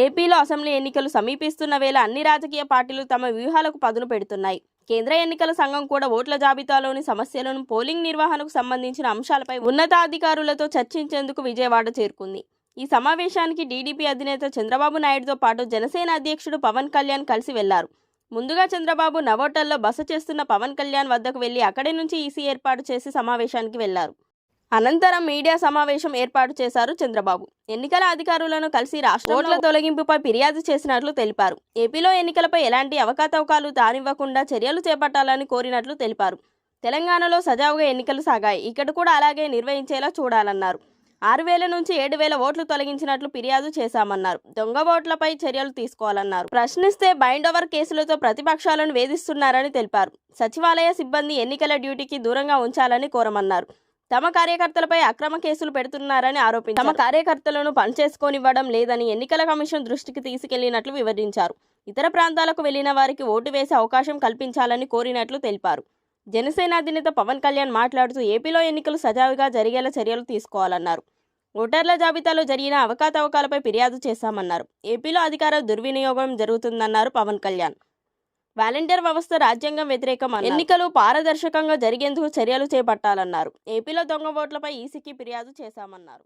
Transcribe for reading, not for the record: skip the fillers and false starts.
ఏపీలో అసెంబ్లీ ఎన్నికలు సమీపిస్తున్న వేళ అన్ని రాజకీయ పార్టీలు తమ వ్యూహాలకు పదును పెడుతున్నాయి. కేంద్ర ఎన్నికల సంఘం కూడా ఓట్ల జాబితాలోని సమస్యలను, పోలింగ్ నిర్వహణకు సంబంధించిన అంశాలపై ఉన్నతాధికారులతో చర్చించేందుకు విజయవాడ చేరుకుంది. ఈ సమావేశానికి టీడీపీ అధినేత చంద్రబాబు నాయుడుతో పాటు జనసేన అధ్యక్షుడు పవన్ కళ్యాణ్ కలిసి వెళ్లారు. ముందుగా చంద్రబాబు నవోటల్లో బస చేస్తున్న పవన్ కళ్యాణ్ వద్దకు వెళ్లి అక్కడి నుంచి ఈసీ ఏర్పాటు చేసి సమావేశానికి వెళ్లారు. అనంతరం మీడియా సమావేశం ఏర్పాటు చేశారు చంద్రబాబు. ఎన్నికల అధికారులను కలిసి రాష్ట్ర ఓట్ల తొలగింపుపై ఫిర్యాదు చేసినట్లు తెలిపారు. ఏపీలో ఎన్నికలపై ఎలాంటి అవకతవకలు తానివ్వకుండా చర్యలు చేపట్టాలని కోరినట్లు తెలిపారు. తెలంగాణలో సజావుగా ఎన్నికలు సాగాయి, ఇక్కడ కూడా అలాగే నిర్వహించేలా చూడాలన్నారు. 6,000 నుంచి 7,000 ఓట్లు తొలగించినట్లు ఫిర్యాదు చేశామన్నారు. దొంగ ఓట్లపై చర్యలు తీసుకోవాలన్నారు. ప్రశ్నిస్తే బైండ్ ఓవర్ కేసులతో ప్రతిపక్షాలను వేధిస్తున్నారని తెలిపారు. సచివాలయ సిబ్బంది ఎన్నికల డ్యూటీకి దూరంగా ఉంచాలని కోరమన్నారు. తమ కార్యకర్తలపై అక్రమ కేసులు పెడుతున్నారని ఆరోపించారు. తమ కార్యకర్తలను పనిచేసుకోనివ్వడం లేదని ఎన్నికల కమిషన్ దృష్టికి తీసుకెళ్లినట్లు వివరించారు. ఇతర ప్రాంతాలకు వెళ్లిన వారికి ఓటు వేసే అవకాశం కల్పించాలని కోరినట్లు తెలిపారు. జనసేన అధినేత పవన్ కళ్యాణ్ మాట్లాడుతూ ఏపీలో ఎన్నికలు సజావుగా జరిగేలా చర్యలు తీసుకోవాలన్నారు. ఓటర్ల జాబితాలో జరిగిన అవకతవకలపై ఫిర్యాదు చేశామన్నారు. ఏపీలో అధికార దుర్వినియోగం జరుగుతుందన్నారు పవన్ కళ్యాణ్. వాలంటీర్ వ్యవస్థ రాజ్యాంగం వ్యతిరేకం, ఎన్నికలు పారదర్శకంగా జరిగేందుకు చర్యలు చేపట్టాలన్నారు. ఏపీలో దొంగ ఓట్లపై ఈసీకి ఫిర్యాదు చేశామన్నారు.